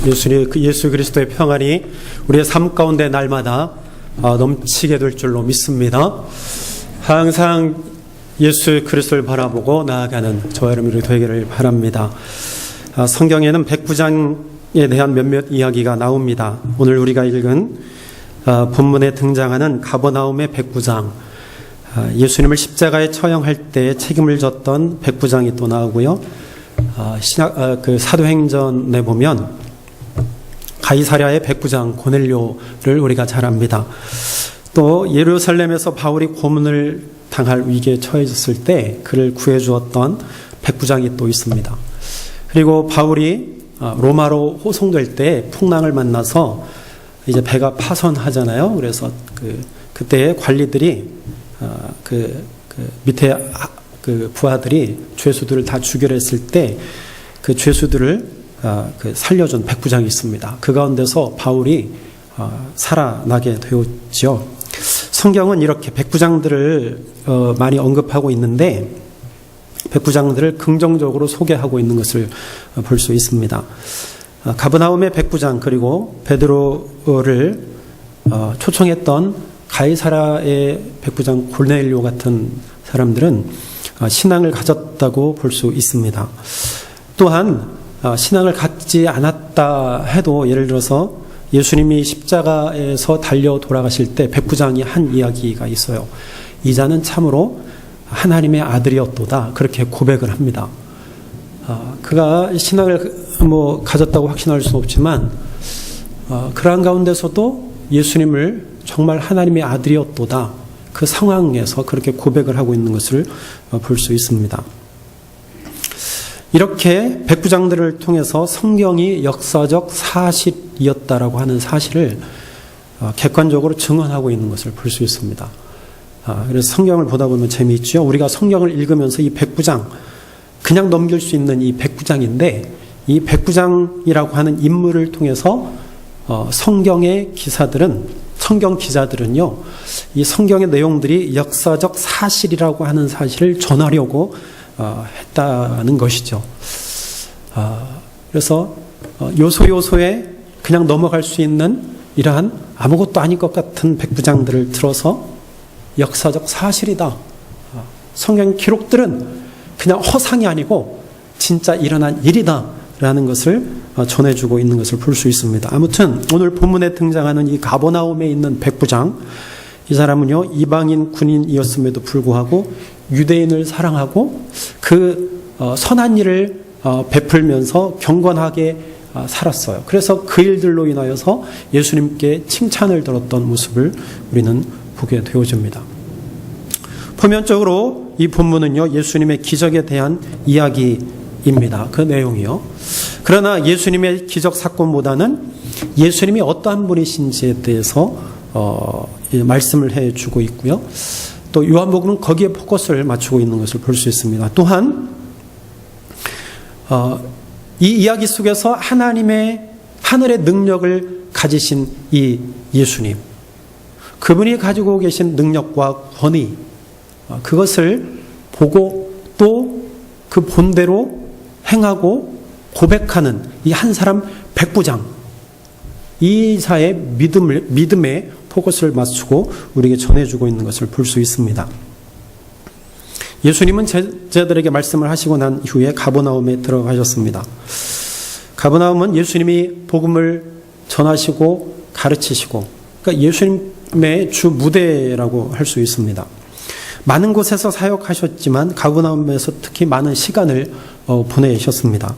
예수 그리스도의 평안이 우리의 삶 가운데 날마다 넘치게 될 줄로 믿습니다. 항상 예수 그리스도를 바라보고 나아가는 저와 여러분들이 되기를 바랍니다. 성경에는 백부장에 대한 몇몇 이야기가 나옵니다. 오늘 우리가 읽은 본문에 등장하는 가버나움의 백부장, 예수님을 십자가에 처형할 때 책임을 졌던 백부장이 또 나오고요. 사도행전에 보면 가이사랴의 백부장 고넬료를 우리가 잘 압니다. 또 예루살렘에서 바울이 고문을 당할 위기에 처해졌을 때 그를 구해주었던 백부장이 또 있습니다. 그리고 바울이 로마로 호송될 때 풍랑을 만나서 이제 배가 파손하잖아요. 그래서 그때 관리들이 밑에 부하들이 죄수들을 다 죽이려 했을 때 그 죄수들을 살려준 백부장이 있습니다. 그 가운데서 바울이 살아나게 되었지요. 성경은 이렇게 백부장들을 많이 언급하고 있는데 백부장들을 긍정적으로 소개하고 있는 것을 볼 수 있습니다. 가버나움의 백부장 그리고 베드로를 초청했던 가이사랴의 백부장 고넬료 같은 사람들은 신앙을 가졌다고 볼 수 있습니다. 또한 신앙을 갖지 않았다 해도 예를 들어서 예수님이 십자가에서 달려 돌아가실 때 백부장이 한 이야기가 있어요. 이 자는 참으로 하나님의 아들이었도다, 그렇게 고백을 합니다. 그가 신앙을 가졌다고 확신할 수는 없지만 그러한 가운데서도 예수님을 정말 하나님의 아들이었도다, 그 상황에서 그렇게 고백을 하고 있는 것을 볼 수 있습니다. 이렇게 백부장들을 통해서 성경이 역사적 사실이었다라고 하는 사실을 객관적으로 증언하고 있는 것을 볼 수 있습니다. 그래서 성경을 보다 보면 재미있죠. 우리가 성경을 읽으면서 이 백부장, 그냥 넘길 수 있는 이 백부장인데, 이 백부장이라고 하는 인물을 통해서 성경의 기사들은, 성경 기자들은요, 이 성경의 내용들이 역사적 사실이라고 하는 사실을 전하려고 했다는 것이죠. 그래서 요소요소에 그냥 넘어갈 수 있는 이러한 아무것도 아닐 것 같은 백부장들을 들어서 역사적 사실이다, 성경 기록들은 그냥 허상이 아니고 진짜 일어난 일이다 라는 것을 전해주고 있는 것을 볼 수 있습니다. 아무튼 오늘 본문에 등장하는 이 가버나움에 있는 백부장, 이 사람은요 이방인 군인이었음에도 불구하고 유대인을 사랑하고 그 선한 일을 베풀면서 경건하게 살았어요. 그래서 그 일들로 인하여서 예수님께 칭찬을 들었던 모습을 우리는 보게 되어집니다. 표면적으로 이 본문은요 예수님의 기적에 대한 이야기입니다. 그 내용이요. 그러나 예수님의 기적 사건보다는 예수님이 어떠한 분이신지에 대해서 말씀을 해주고 있고요. 또 요한복음은 거기에 포커스를 맞추고 있는 것을 볼 수 있습니다. 또한 이 이야기 속에서 하나님의 하늘의 능력을 가지신 이 예수님, 그분이 가지고 계신 능력과 권위, 그것을 보고 또 그 본대로 행하고 고백하는 이 한 사람 백부장, 이사의 믿음에 포커스를 맞추고 우리에게 전해주고 있는 것을 볼 수 있습니다. 예수님은 제자들에게 말씀을 하시고 난 이후에 가버나움에 들어가셨습니다. 가버나움은 예수님이 복음을 전하시고 가르치시고, 그러니까 예수님의 주 무대라고 할 수 있습니다. 많은 곳에서 사역하셨지만 가버나움에서 특히 많은 시간을 보내셨습니다.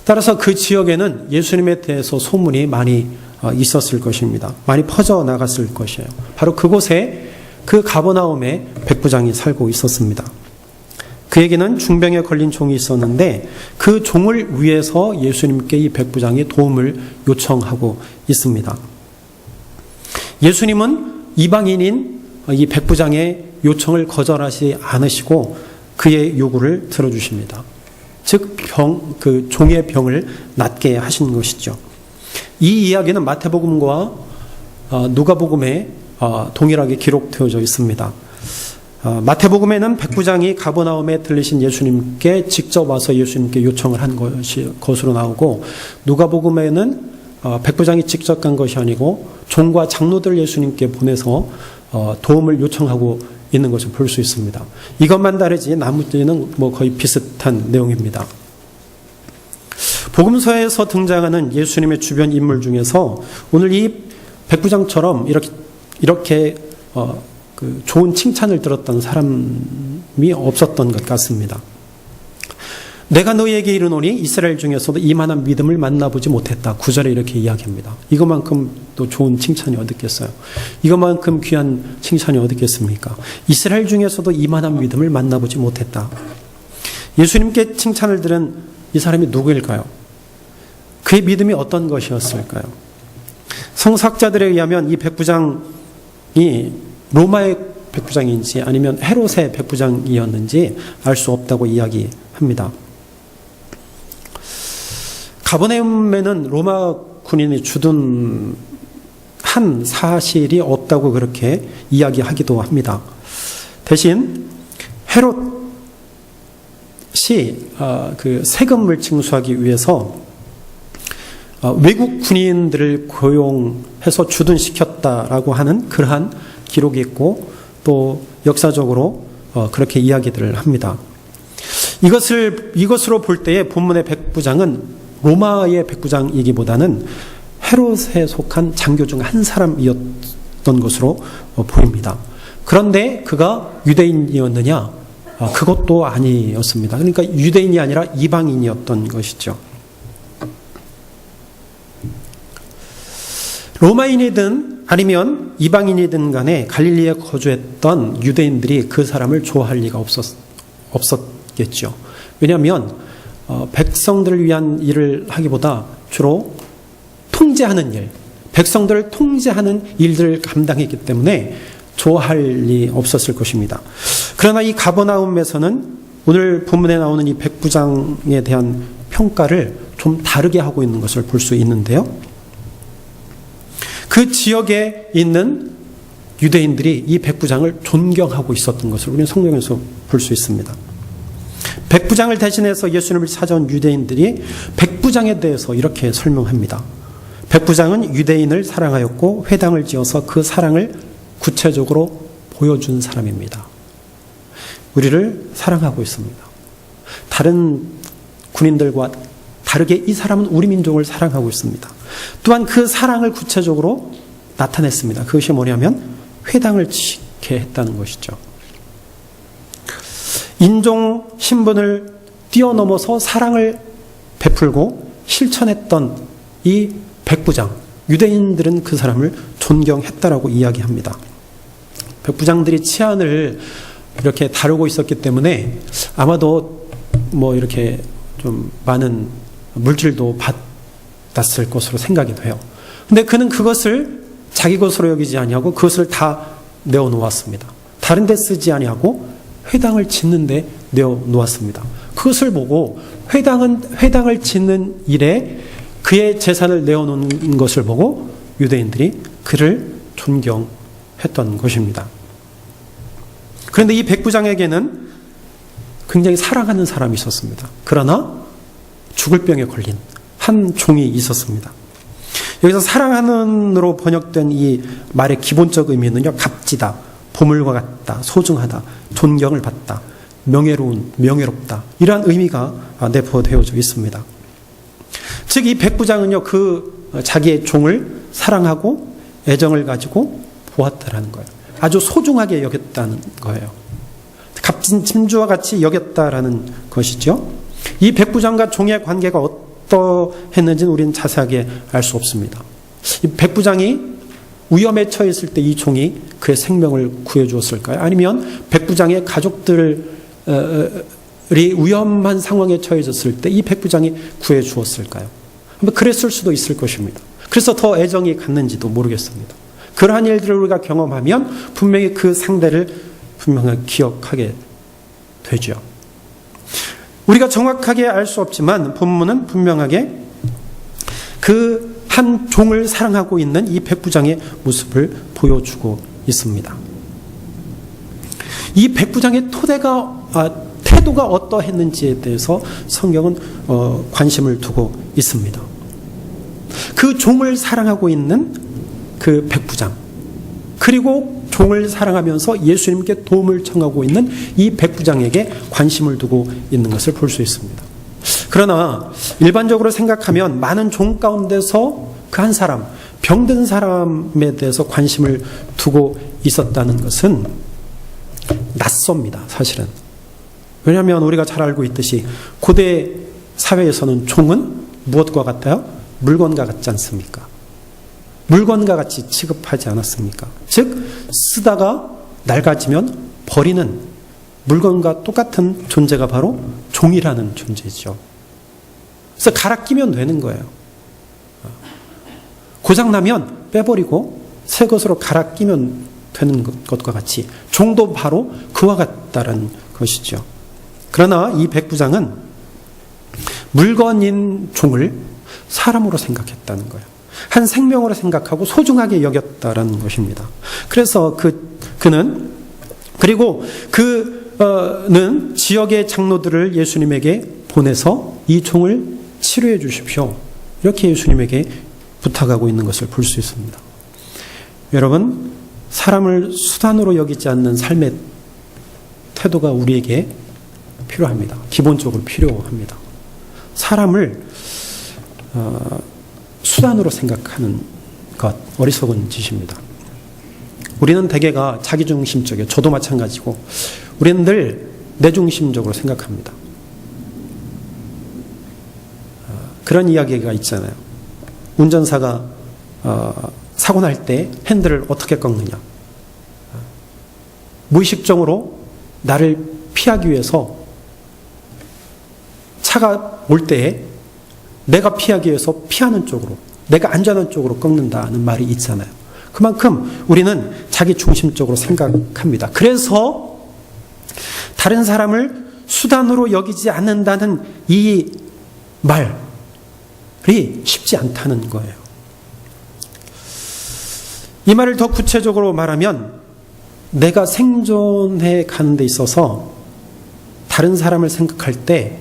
따라서 그 지역에는 예수님에 대해서 소문이 많이 있었을 것입니다. 많이 퍼져나갔을 것이에요. 바로 그곳에 그 가버나움에 백부장이 살고 있었습니다. 그에게는 중병에 걸린 종이 있었는데 그 종을 위해서 예수님께 이 백부장이 도움을 요청하고 있습니다. 예수님은 이방인인 이 백부장의 요청을 거절하지 않으시고 그의 요구를 들어주십니다. 즉 그 종의 병을 낫게 하신 것이죠. 이 이야기는 마태복음과 누가복음에 동일하게 기록되어져 있습니다. 마태복음에는 백부장이 가버나움에 들리신 예수님께 직접 와서 예수님께 요청을 한 것으로 나오고, 누가복음에는 백부장이 직접 간 것이 아니고 종과 장로들 예수님께 보내서 도움을 요청하고 있는 것을 볼 수 있습니다. 이것만 다르지 나머지는 거의 비슷한 내용입니다. 복음서에서 등장하는 예수님의 주변 인물 중에서 오늘 이 백부장처럼 이렇게 좋은 칭찬을 들었던 사람이 없었던 것 같습니다. 내가 너희에게 이르노니 이스라엘 중에서도 이만한 믿음을 만나보지 못했다. 9절에 이렇게 이야기합니다. 이것만큼 또 좋은 칭찬이 어딨겠어요? 이것만큼 귀한 칭찬이 어딨겠습니까? 이스라엘 중에서도 이만한 믿음을 만나보지 못했다. 예수님께 칭찬을 들은 이 사람이 누구일까요? 그의 믿음이 어떤 것이었을까요? 성서학자들에 의하면 이 백부장이 로마의 백부장인지 아니면 헤롯의 백부장이었는지 알 수 없다고 이야기합니다. 가버나움에는 로마 군인이 주둔한 사실이 없다고 그렇게 이야기하기도 합니다. 대신 헤롯이 그 세금을 징수하기 위해서 외국 군인들을 고용해서 주둔시켰다라고 하는 그러한 기록이 있고, 또 역사적으로 그렇게 이야기들을 합니다. 이것으로 볼 때에 본문의 백부장은 로마의 백부장이기보다는 헤롯에 속한 장교 중 한 사람이었던 것으로 보입니다. 그런데 그가 유대인이었느냐? 그것도 아니었습니다. 그러니까 유대인이 아니라 이방인이었던 것이죠. 로마인이든 아니면 이방인이든 간에 갈릴리에 거주했던 유대인들이 그 사람을 좋아할 리가 없었겠죠. 왜냐하면 백성들을 위한 일을 하기보다 주로 통제하는 일, 백성들을 통제하는 일들을 감당했기 때문에 좋아할 리 없었을 것입니다. 그러나 이 가버나움에서는 오늘 본문에 나오는 이 백부장에 대한 평가를 좀 다르게 하고 있는 것을 볼 수 있는데요. 그 지역에 있는 유대인들이 이 백부장을 존경하고 있었던 것을 우리는 성경에서 볼 수 있습니다. 백부장을 대신해서 예수님을 찾아온 유대인들이 백부장에 대해서 이렇게 설명합니다. 백부장은 유대인을 사랑하였고 회당을 지어서 그 사랑을 구체적으로 보여준 사람입니다. 우리를 사랑하고 있습니다. 다른 군인들과 다르게 이 사람은 우리 민족을 사랑하고 있습니다. 또한 그 사랑을 구체적으로 나타냈습니다. 그것이 뭐냐면 회당을 짓게 했다는 것이죠. 인종 신분을 뛰어넘어서 사랑을 베풀고 실천했던 이 백부장, 유대인들은 그 사람을 존경했다라고 이야기합니다. 백부장들이 치안을 이렇게 다루고 있었기 때문에 아마도 이렇게 좀 많은 물질도 받았을 것으로 생각이 돼요. 근데 그는 그것을 자기 것으로 여기지 아니하고 그것을 다 내어놓았습니다. 다른 데 쓰지 아니하고 회당을 짓는 데 내어놓았습니다. 그것을 보고 회당을 짓는 일에 그의 재산을 내어놓은 것을 보고 유대인들이 그를 존경했던 것입니다. 그런데 이 백부장에게는 굉장히 사랑하는 사람이 있었습니다. 그러나 죽을 병에 걸린 한 종이 있었습니다. 여기서 사랑하는으로 번역된 이 말의 기본적 의미는요, 값지다, 보물과 같다, 소중하다, 존경을 받다, 명예롭다, 이러한 의미가 내포되어져 있습니다. 즉 이 백부장은요, 자기의 종을 사랑하고 애정을 가지고 보았다라는 거예요. 아주 소중하게 여겼다는 거예요. 값진 진주와 같이 여겼다라는 것이죠. 이 백부장과 종의 관계가 어떠했는지는 우리는 자세하게 알 수 없습니다. 이 백부장이 위험에 처했을 때 이 종이 그의 생명을 구해주었을까요? 아니면 백부장의 가족들이 위험한 상황에 처해졌을 때 이 백부장이 구해주었을까요? 그랬을 수도 있을 것입니다. 그래서 더 애정이 갔는지도 모르겠습니다. 그러한 일들을 우리가 경험하면 분명히 그 상대를 분명하게 기억하게 되죠. 우리가 정확하게 알 수 없지만 본문은 분명하게 그 한 종을 사랑하고 있는 이 백부장의 모습을 보여주고 있습니다. 이 백부장의 태도가 어떠했는지에 대해서 성경은 관심을 두고 있습니다. 그 종을 사랑하고 있는 그 백부장, 그리고 종을 사랑하면서 예수님께 도움을 청하고 있는 이 백부장에게 관심을 두고 있는 것을 볼 수 있습니다. 그러나 일반적으로 생각하면 많은 종 가운데서 그 한 사람, 병든 사람에 대해서 관심을 두고 있었다는 것은 낯섭니다, 사실은. 왜냐하면 우리가 잘 알고 있듯이 고대 사회에서는 종은 무엇과 같아요? 물건과 같지 않습니까? 물건과 같이 취급하지 않았습니까? 즉 쓰다가 낡아지면 버리는 물건과 똑같은 존재가 바로 종이라는 존재죠. 그래서 갈아 끼면 되는 거예요. 고장나면 빼버리고 새 것으로 갈아 끼면 되는 것과 같이 종도 바로 그와 같다는 것이죠. 그러나 이 백부장은 물건인 종을 사람으로 생각했다는 거예요. 한 생명으로 생각하고 소중하게 여겼다는 것입니다. 그래서 그는 지역의 장로들을 예수님에게 보내서 이 종을 치료해 주십시오. 이렇게 예수님에게 부탁하고 있는 것을 볼 수 있습니다. 여러분, 사람을 수단으로 여기지 않는 삶의 태도가 우리에게 필요합니다. 기본적으로 필요합니다. 사람을 수단으로 생각하는 것, 어리석은 짓입니다. 우리는 대개가 자기중심적이에요. 저도 마찬가지고 우리는 늘 내중심적으로 생각합니다. 그런 이야기가 있잖아요. 운전사가 사고 날 때 핸들을 어떻게 꺾느냐. 무의식적으로 나를 피하기 위해서 차가 올 때에 내가 피하기 위해서 피하는 쪽으로, 내가 안전한 쪽으로 꺾는다는 말이 있잖아요. 그만큼 우리는 자기 중심적으로 생각합니다. 그래서 다른 사람을 수단으로 여기지 않는다는 이 말이 쉽지 않다는 거예요. 이 말을 더 구체적으로 말하면 내가 생존해 가는 데 있어서 다른 사람을 생각할 때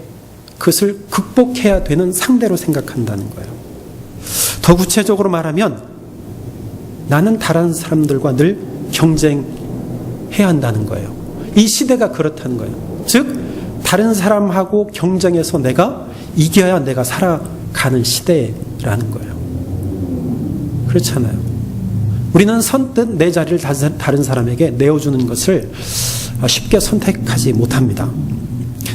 그것을 극복해야 되는 상대로 생각한다는 거예요. 더 구체적으로 말하면 나는 다른 사람들과 늘 경쟁해야 한다는 거예요. 이 시대가 그렇다는 거예요. 즉 다른 사람하고 경쟁해서 내가 이겨야 내가 살아가는 시대라는 거예요. 그렇잖아요. 우리는 선뜻 내 자리를 다른 사람에게 내어주는 것을 쉽게 선택하지 못합니다.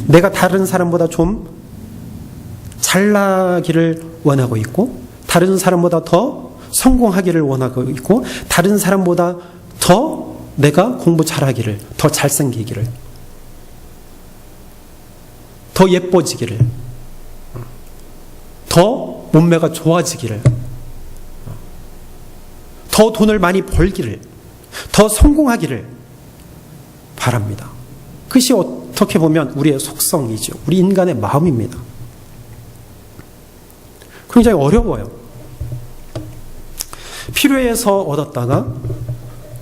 내가 다른 사람보다 좀 잘나기를 원하고 있고, 다른 사람보다 더 성공하기를 원하고 있고, 다른 사람보다 더 내가 공부 잘하기를, 더 잘생기기를, 더 예뻐지기를, 더 몸매가 좋아지기를, 더 돈을 많이 벌기를, 더 성공하기를 바랍니다. 그것이 어떻게 보면 우리의 속성이죠. 우리 인간의 마음입니다. 굉장히 어려워요. 필요해서 얻었다가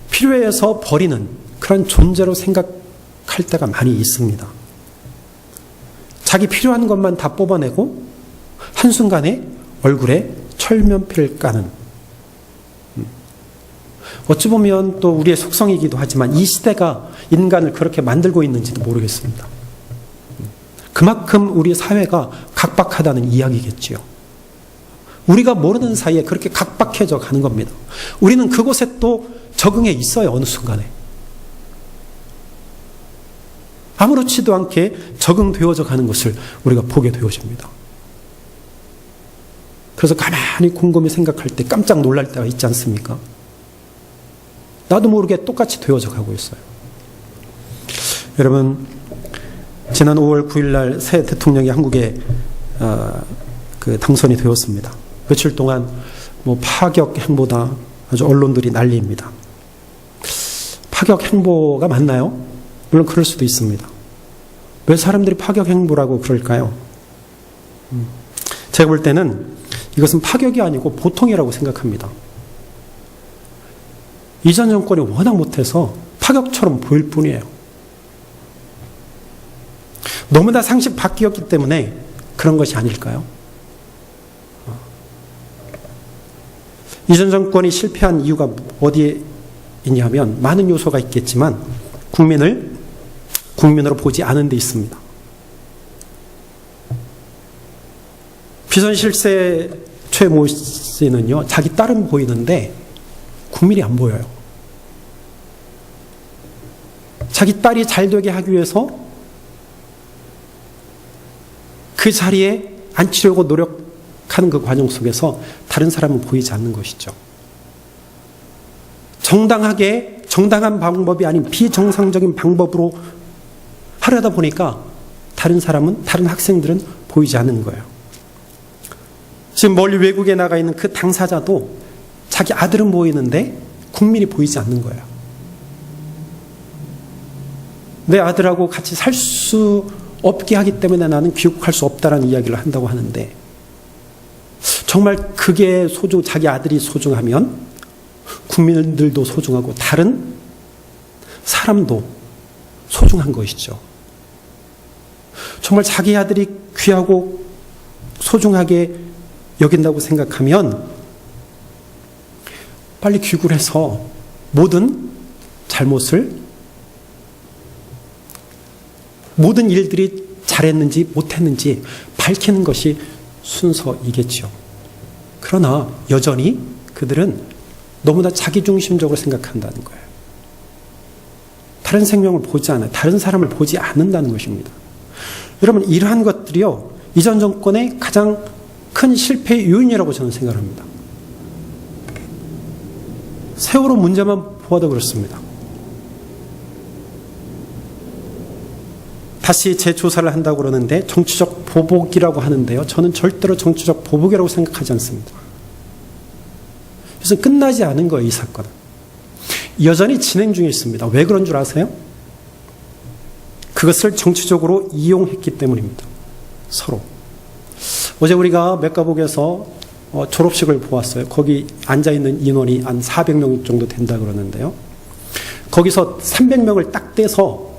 필요해서 버리는 그런 존재로 생각할 때가 많이 있습니다. 자기 필요한 것만 다 뽑아내고 한순간에 얼굴에 철면피를 까는, 어찌 보면 또 우리의 속성이기도 하지만 이 시대가 인간을 그렇게 만들고 있는지도 모르겠습니다. 그만큼 우리 사회가 각박하다는 이야기겠지요. 우리가 모르는 사이에 그렇게 각박해져 가는 겁니다. 우리는 그곳에 또 적응해 있어요. 어느 순간에. 아무렇지도 않게 적응되어져 가는 것을 우리가 보게 되어집니다. 그래서 가만히 곰곰이 생각할 때 깜짝 놀랄 때가 있지 않습니까? 나도 모르게 똑같이 되어져 가고 있어요. 여러분, 지난 5월 9일 날 새 대통령이 한국에 당선이 되었습니다. 며칠 동안 파격 행보다 아주 언론들이 난리입니다. 파격 행보가 맞나요? 물론 그럴 수도 있습니다. 왜 사람들이 파격 행보라고 그럴까요? 제가 볼 때는 이것은 파격이 아니고 보통이라고 생각합니다. 이전 정권이 워낙 못해서 파격처럼 보일 뿐이에요. 너무나 상식 바뀌었기 때문에 그런 것이 아닐까요? 이전 정권이 실패한 이유가 어디에 있냐면 많은 요소가 있겠지만 국민으로 보지 않은 데 있습니다. 비선실세 최모 씨는요, 자기 딸은 보이는데 국민이 안 보여요. 자기 딸이 잘 되게 하기 위해서 그 자리에 앉히려고 노력하는 그 과정 속에서 다른 사람은 보이지 않는 것이죠. 정당한 방법이 아닌 비정상적인 방법으로 하려다 보니까 다른 학생들은 보이지 않는 거예요. 지금 멀리 외국에 나가 있는 그 당사자도 자기 아들은 보이는데 국민이 보이지 않는 거예요. 내 아들하고 같이 살 수 없게 하기 때문에 나는 귀국할 수 없다라는 이야기를 한다고 하는데, 정말 그게 자기 아들이 소중하면 국민들도 소중하고 다른 사람도 소중한 것이죠. 정말 자기 아들이 귀하고 소중하게 여긴다고 생각하면 빨리 귀국을 해서 모든 일들이 잘했는지 못했는지 밝히는 것이 순서이겠죠. 그러나 여전히 그들은 너무나 자기중심적으로 생각한다는 거예요. 다른 생명을 보지 않아요. 다른 사람을 보지 않는다는 것입니다. 여러분, 이러한 것들이요, 이전 정권의 가장 큰 실패의 요인이라고 저는 생각합니다. 세월호 문제만 보아도 그렇습니다. 다시 재조사를 한다고 그러는데 정치적 보복이라고 하는데요, 저는 절대로 정치적 보복이라고 생각하지 않습니다. 그래서 끝나지 않은 거예요, 이 사건은. 여전히 진행 중에 있습니다. 왜 그런 줄 아세요? 그것을 정치적으로 이용했기 때문입니다. 서로. 어제 우리가 맥가복에서 졸업식을 보았어요. 거기 앉아있는 인원이 한 400명 정도 된다 그러는데요. 거기서 300명을 딱 떼서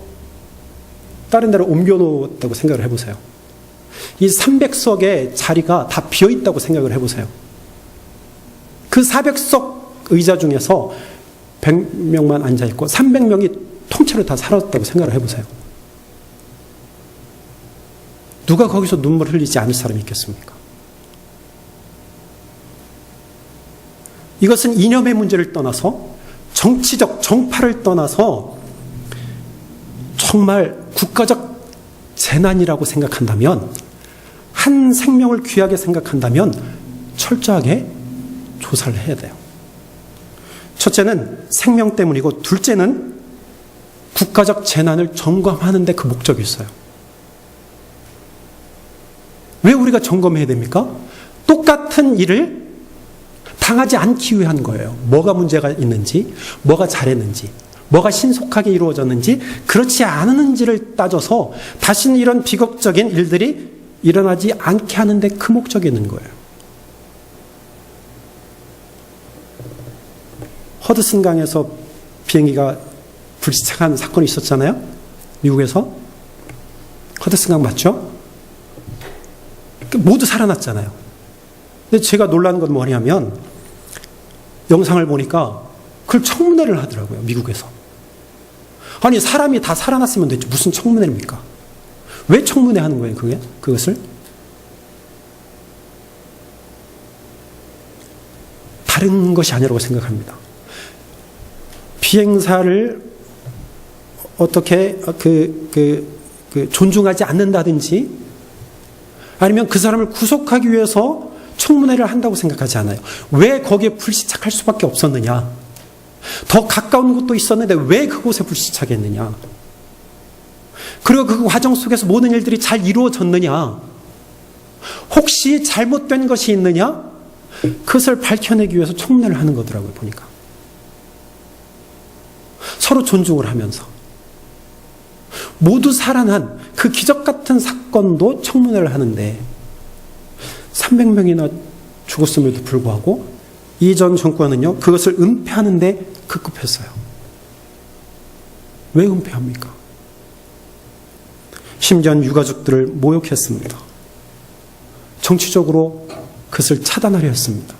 다른 데로 옮겨놓았다고 생각을 해보세요. 이 300석의 자리가 다 비어있다고 생각을 해보세요. 그 400석 의자 중에서 100명만 앉아있고 300명이 통째로 다 사라졌다고 생각을 해보세요. 누가 거기서 눈물 흘리지 않을 사람이 있겠습니까? 이것은 이념의 문제를 떠나서 정치적 정파를 떠나서 정말 국가적 재난이라고 생각한다면, 한 생명을 귀하게 생각한다면 철저하게 조사를 해야 돼요. 첫째는 생명 때문이고, 둘째는 국가적 재난을 점검하는 데 그 목적이 있어요. 왜 우리가 점검해야 됩니까? 똑같은 일을 당하지 않기 위한 거예요. 뭐가 문제가 있는지, 뭐가 잘했는지, 뭐가 신속하게 이루어졌는지, 그렇지 않은지를 따져서 다시는 이런 비극적인 일들이 일어나지 않게 하는데 그 목적이 있는 거예요. 허드슨강에서 비행기가 불시착한 사건이 있었잖아요. 미국에서. 허드슨강 맞죠? 모두 살아났잖아요. 근데 제가 놀란 건 뭐냐면, 영상을 보니까 그걸 청문회를 하더라고요, 미국에서. 아니, 사람이 다 살아났으면 됐지, 무슨 청문회입니까? 왜 청문회 하는 거예요, 그것을? 다른 것이 아니라고 생각합니다. 비행사를 어떻게 존중하지 않는다든지, 아니면 그 사람을 구속하기 위해서 청문회를 한다고 생각하지 않아요. 왜 거기에 불시착할 수밖에 없었느냐? 더 가까운 곳도 있었는데 왜 그곳에 불시착했느냐? 그리고 그 과정 속에서 모든 일들이 잘 이루어졌느냐? 혹시 잘못된 것이 있느냐? 그것을 밝혀내기 위해서 청문회를 하는 거더라고요, 보니까. 서로 존중을 하면서. 모두 살아난 그 기적 같은 사건도 청문회를 하는데 300명이나 죽었음에도 불구하고 이전 정권은요, 그것을 은폐하는데 급급했어요. 왜 은폐합니까? 심지어는 유가족들을 모욕했습니다. 정치적으로 그것을 차단하려 했습니다.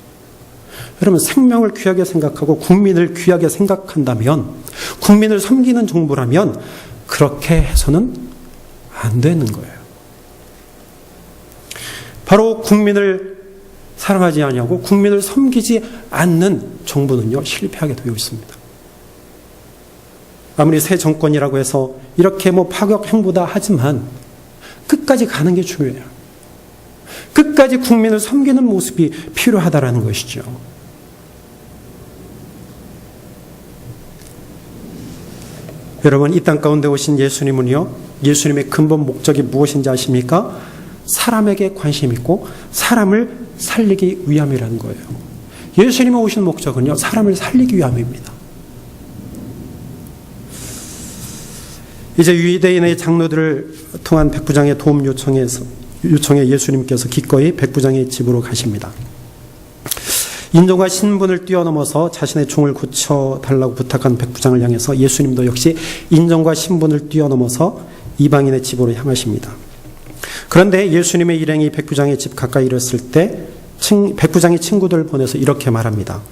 여러분, 생명을 귀하게 생각하고 국민을 귀하게 생각한다면, 국민을 섬기는 정부라면 그렇게 해서는 안 되는 거예요. 바로 국민을 사랑하지 않냐고 국민을 섬기지 않는 정부는요, 실패하게 되어 있습니다. 아무리 새 정권이라고 해서 이렇게 파격 행보다 하지만 끝까지 가는 게 중요해요. 끝까지 국민을 섬기는 모습이 필요하다라는 것이죠. 여러분, 이 땅 가운데 오신 예수님은요, 예수님의 근본 목적이 무엇인지 아십니까? 사람에게 관심 있고 사람을 살리기 위함이라는 거예요. 예수님이 오신 목적은요, 사람을 살리기 위함입니다. 이제 유대인의 장로들을 통한 백부장의 도움 요청에 예수님께서 기꺼이 백부장의 집으로 가십니다. 인종과 신분을 뛰어넘어서 자신의 종을 고쳐달라고 부탁한 백부장을 향해서 예수님도 역시 인종과 신분을 뛰어넘어서 이방인의 집으로 향하십니다. 그런데 예수님의 일행이 백부장의 집 가까이 이르렀을 때 백부장이 친구들을 보내서 이렇게 말합니다.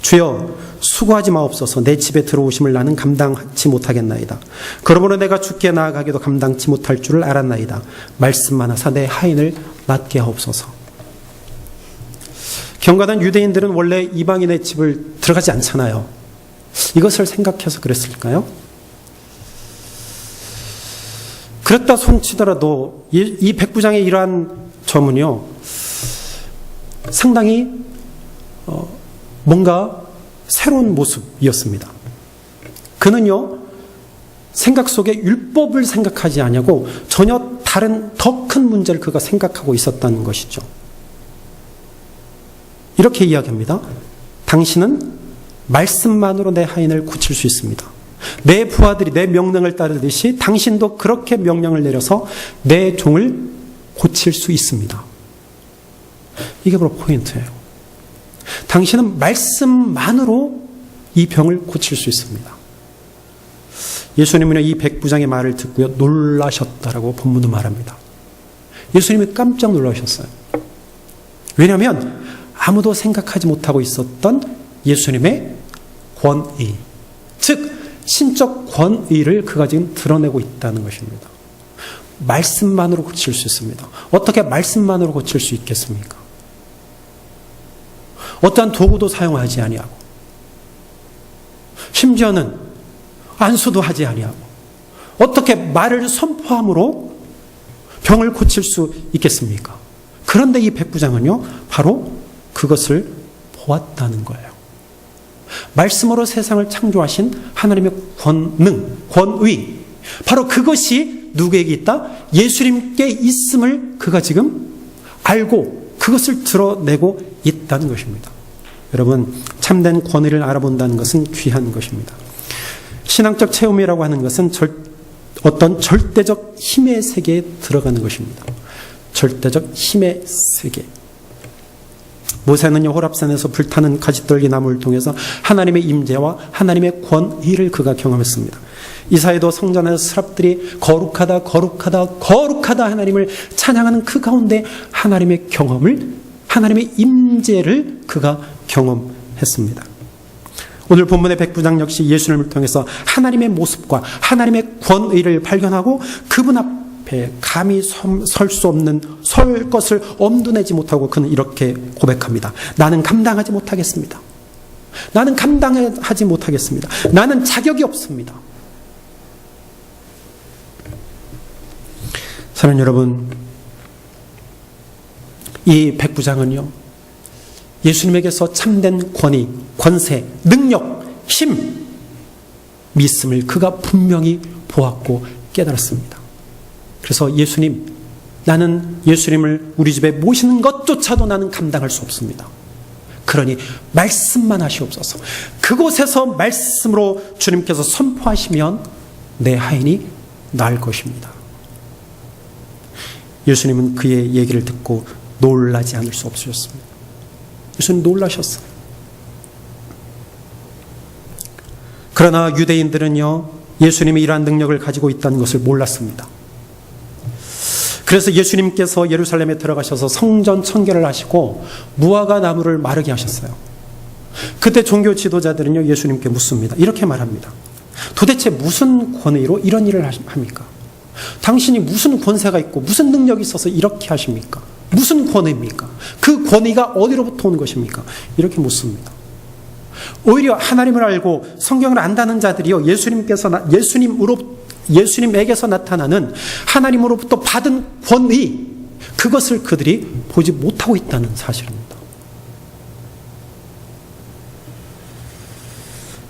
주여, 수고하지 마옵소서. 내 집에 들어오심을 나는 감당하지 못하겠나이다. 그러므로 내가 주께 나아가기도 감당치 못할 줄을 알았나이다. 말씀만 하사 내 하인을 낫게 하옵소서. 경건한 유대인들은 원래 이방인의 집을 들어가지 않잖아요. 이것을 생각해서 그랬을까요? 그렇다 손치더라도 이 백부장의 이러한 점은요, 상당히 뭔가 새로운 모습이었습니다. 그는요, 생각 속에 율법을 생각하지 않냐고 전혀 다른 더 큰 문제를 그가 생각하고 있었다는 것이죠. 이렇게 이야기합니다. 당신은 말씀만으로 내 하인을 고칠 수 있습니다. 내 부하들이 내 명령을 따르듯이 당신도 그렇게 명령을 내려서 내 종을 고칠 수 있습니다. 이게 바로 포인트예요. 당신은 말씀만으로 이 병을 고칠 수 있습니다. 예수님은 이 백부장의 말을 듣고요, 놀라셨다라고 본문은 말합니다. 예수님이 깜짝 놀라셨어요. 왜냐하면 아무도 생각하지 못하고 있었던 예수님의 권위, 즉 신적 권위를 그가 지금 드러내고 있다는 것입니다. 말씀만으로 고칠 수 있습니다. 어떻게 말씀만으로 고칠 수 있겠습니까? 어떠한 도구도 사용하지 아니하고, 심지어는 안수도 하지 아니하고, 어떻게 말을 선포함으로 병을 고칠 수 있겠습니까? 그런데 이 백부장은요, 바로 그것을 보았다는 거예요. 말씀으로 세상을 창조하신 하나님의 권능, 권위, 바로 그것이 누구에게 있다? 예수님께 있음을 그가 지금 알고 그것을 드러내고 있다는 것입니다. 여러분, 참된 권위를 알아본다는 것은 귀한 것입니다. 신앙적 체험이라고 하는 것은 어떤 절대적 힘의 세계에 들어가는 것입니다. 절대적 힘의 세계. 모세는요, 호랍산에서 불타는 가지떨기 나무를 통해서 하나님의 임재와 하나님의 권위를 그가 경험했습니다. 이사야도 성전에서 스랍들이 거룩하다, 거룩하다, 거룩하다 하나님을 찬양하는 그 가운데 하나님의 경험을, 하나님의 임재를 그가 경험했습니다. 오늘 본문의 백부장 역시 예수님을 통해서 하나님의 모습과 하나님의 권위를 발견하고 그분 앞에 감히 설 수 없는, 설 것을 엄두내지 못하고 그는 이렇게 고백합니다. 나는 감당하지 못하겠습니다. 나는 감당하지 못하겠습니다. 나는 자격이 없습니다. 사랑하는 여러분, 이 백부장은요, 예수님에게서 참된 권위, 권세, 능력, 힘, 믿음을 그가 분명히 보았고 깨달았습니다. 그래서 예수님, 나는 예수님을 우리 집에 모시는 것조차도 나는 감당할 수 없습니다. 그러니 말씀만 하시옵소서. 그곳에서 말씀으로 주님께서 선포하시면 내 하인이 나을 것입니다. 예수님은 그의 얘기를 듣고 놀라지 않을 수 없으셨습니다. 예수님 놀라셨어요. 그러나 유대인들은요, 예수님이 이러한 능력을 가지고 있다는 것을 몰랐습니다. 그래서 예수님께서 예루살렘에 들어가셔서 성전 청결을 하시고 무화과 나무를 마르게 하셨어요. 그때 종교 지도자들은요, 예수님께 묻습니다. 이렇게 말합니다. 도대체 무슨 권위로 이런 일을 합니까? 당신이 무슨 권세가 있고 무슨 능력이 있어서 이렇게 하십니까? 무슨 권위입니까? 그 권위가 어디로부터 온 것입니까? 이렇게 묻습니다. 오히려 하나님을 알고 성경을 안다는 자들이요, 예수님에게서 나타나는 하나님으로부터 받은 권위, 그것을 그들이 보지 못하고 있다는 사실입니다.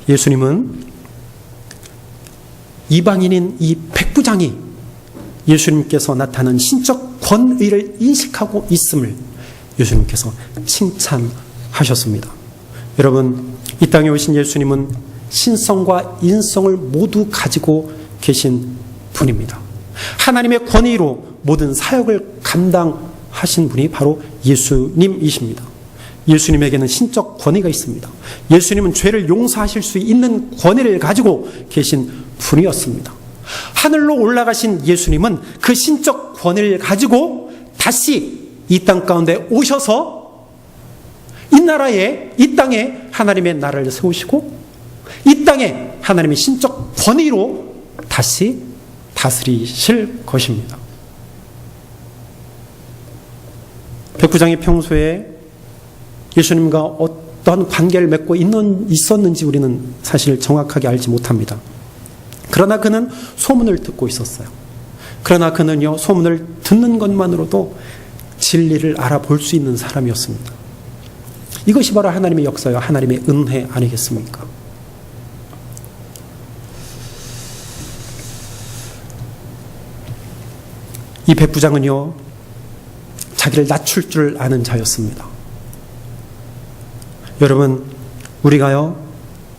예수님은 이방인인 이 백부장이 예수님께서 나타난 신적 권위를 인식하고 있음을 예수님께서 칭찬하셨습니다. 여러분, 이 땅에 오신 예수님은 신성과 인성을 모두 가지고 계신 분입니다. 하나님의 권위로 모든 사역을 감당하신 분이 바로 예수님이십니다. 예수님에게는 신적 권위가 있습니다. 예수님은 죄를 용서하실 수 있는 권위를 가지고 계신 분이었습니다. 하늘로 올라가신 예수님은 그 신적 권위를 가지고 다시 이 땅 가운데 오셔서 이 땅에 하나님의 나라를 세우시고 이 땅에 하나님의 신적 권위로 다시 다스리실 것입니다. 백부장이 평소에 예수님과 어떤 관계를 맺고 있었는지 우리는 사실 정확하게 알지 못합니다. 그러나 그는 소문을 듣고 있었어요. 그러나 그는요, 소문을 듣는 것만으로도 진리를 알아볼 수 있는 사람이었습니다. 이것이 바로 하나님의 역사요, 하나님의 은혜 아니겠습니까? 이 백부장은요, 자기를 낮출 줄 아는 자였습니다. 여러분, 우리가요,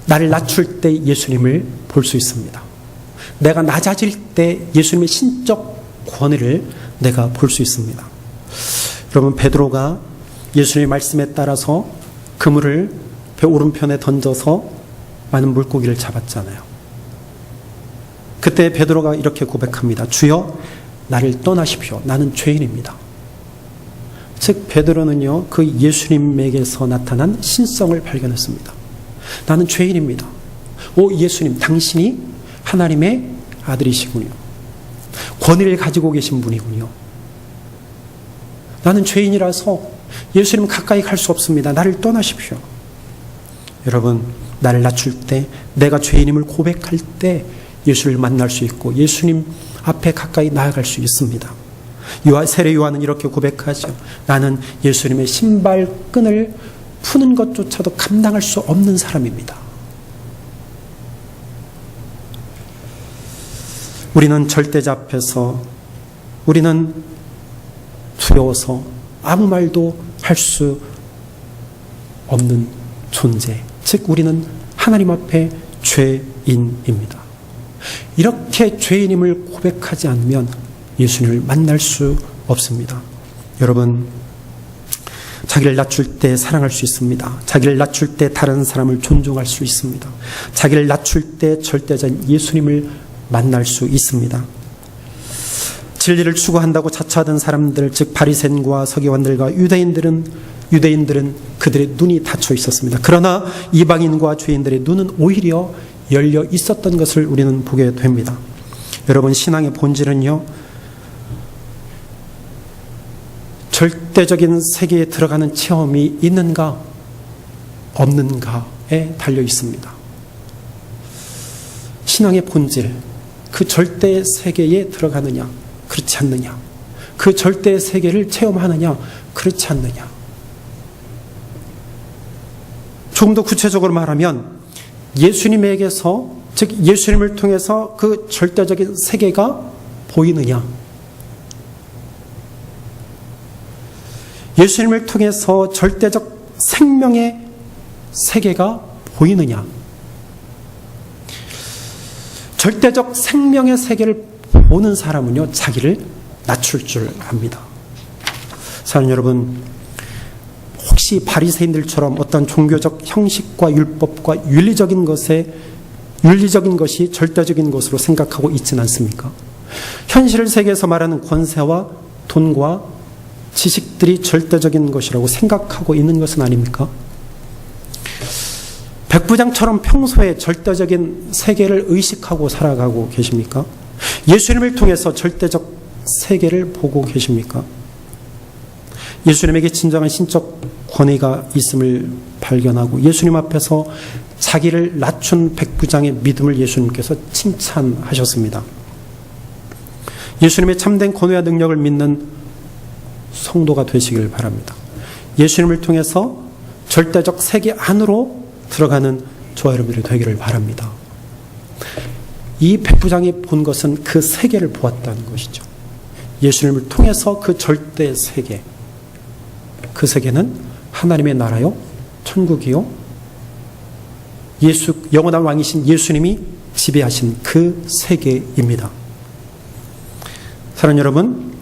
나를 낮출 때 예수님을 볼 수 있습니다. 내가 낮아질 때 예수님의 신적 권위를 내가 볼 수 있습니다. 여러분, 베드로가 예수님의 말씀에 따라서 그물을 배 오른편에 던져서 많은 물고기를 잡았잖아요. 그때 베드로가 이렇게 고백합니다. 주여, 나를 떠나십시오. 나는 죄인입니다. 즉 베드로는요, 그 예수님에게서 나타난 신성을 발견했습니다. 나는 죄인입니다. 오 예수님, 당신이 하나님의 아들이시군요. 권위를 가지고 계신 분이군요. 나는 죄인이라서 예수님 가까이 갈 수 없습니다. 나를 떠나십시오. 여러분, 나를 낮출 때, 내가 죄인임을 고백할 때 예수를 만날 수 있고 예수님 앞에 가까이 나아갈 수 있습니다. 세례 요한은 이렇게 고백하죠. 나는 예수님의 신발끈을 푸는 것조차도 감당할 수 없는 사람입니다. 우리는 절대자 앞에서 우리는 두려워서 아무 말도 할 수 없는 존재, 즉 우리는 하나님 앞에 죄인입니다. 이렇게 죄인임을 고백하지 않으면 예수님을 만날 수 없습니다. 여러분, 자기를 낮출 때 사랑할 수 있습니다. 자기를 낮출 때 다른 사람을 존중할 수 있습니다. 자기를 낮출 때 절대자인 예수님을 만날 수 있습니다. 진리를 추구한다고 자처하던 사람들, 즉 바리새인과 서기관들과 유대인들은 그들의 눈이 닫혀 있었습니다. 그러나 이방인과 죄인들의 눈은 오히려 열려 있었던 것을 우리는 보게 됩니다. 여러분, 신앙의 본질은요, 절대적인 세계에 들어가는 체험이 있는가 없는가에 달려 있습니다. 신앙의 본질, 그 절대 세계에 들어가느냐 그렇지 않느냐, 그 절대 세계를 체험하느냐 그렇지 않느냐. 조금 더 구체적으로 말하면 예수님에게서, 즉 예수님을 통해서 그 절대적인 세계가 보이느냐, 예수님을 통해서 절대적 생명의 세계가 보이느냐. 절대적 생명의 세계를 보는 사람은요, 자기를 낮출 줄 압니다. 사랑하는 여러분, 혹시 바리새인들처럼 어떤 종교적 형식과 율법과 윤리적인 것이 절대적인 것으로 생각하고 있지는 않습니까? 현실 세계에서 말하는 권세와 돈과 지식들이 절대적인 것이라고 생각하고 있는 것은 아닙니까? 백부장처럼 평소에 절대적인 세계를 의식하고 살아가고 계십니까? 예수님을 통해서 절대적 세계를 보고 계십니까? 예수님에게 진정한 신적 권위가 있음을 발견하고 예수님 앞에서 자기를 낮춘 백부장의 믿음을 예수님께서 칭찬하셨습니다. 예수님의 참된 권위와 능력을 믿는 성도가 되시길 바랍니다. 예수님을 통해서 절대적 세계 안으로 들어가는 저와 여러분들이 되기를 바랍니다. 이 백부장이 본 것은 그 세계를 보았다는 것이죠. 예수님을 통해서 그 절대 세계, 그 세계는 하나님의 나라요, 천국이요, 영원한 왕이신 예수님이 지배하신 그 세계입니다. 사랑하는 여러분,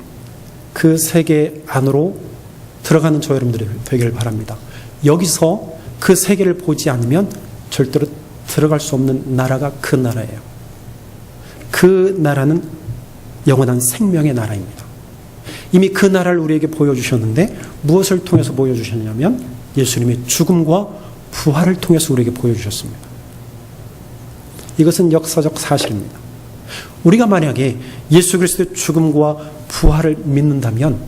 그 세계 안으로 들어가는 저 여러분들이 되기를 바랍니다. 여기서 그 세계를 보지 않으면 절대로 들어갈 수 없는 나라가 그 나라예요. 그 나라는 영원한 생명의 나라입니다. 이미 그 나라를 우리에게 보여주셨는데 무엇을 통해서 보여주셨냐면 예수님의 죽음과 부활을 통해서 우리에게 보여주셨습니다. 이것은 역사적 사실입니다. 우리가 만약에 예수 그리스도의 죽음과 부활을 믿는다면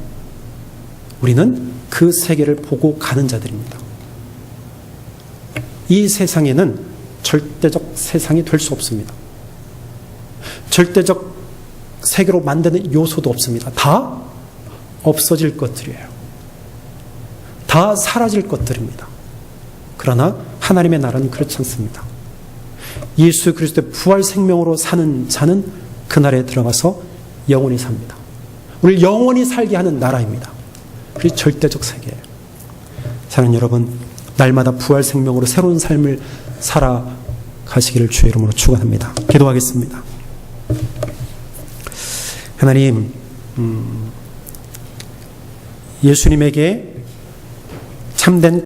우리는 그 세계를 보고 가는 자들입니다. 이 세상에는 절대적 세상이 될 수 없습니다. 절대적 세계로 만드는 요소도 없습니다. 다 없어질 것들이에요. 다 사라질 것들입니다. 그러나 하나님의 나라는 그렇지 않습니다. 예수 그리스도의 부활 생명으로 사는 자는 그 나라에 들어가서 영원히 삽니다. 우리를 영원히 살게 하는 나라입니다. 그게 절대적 세계예요. 사랑하는 여러분, 날마다 부활 생명으로 새로운 삶을 살아가시기를 주의 이름으로 축원합니다. 기도하겠습니다. 하나님, 예수님에게 참된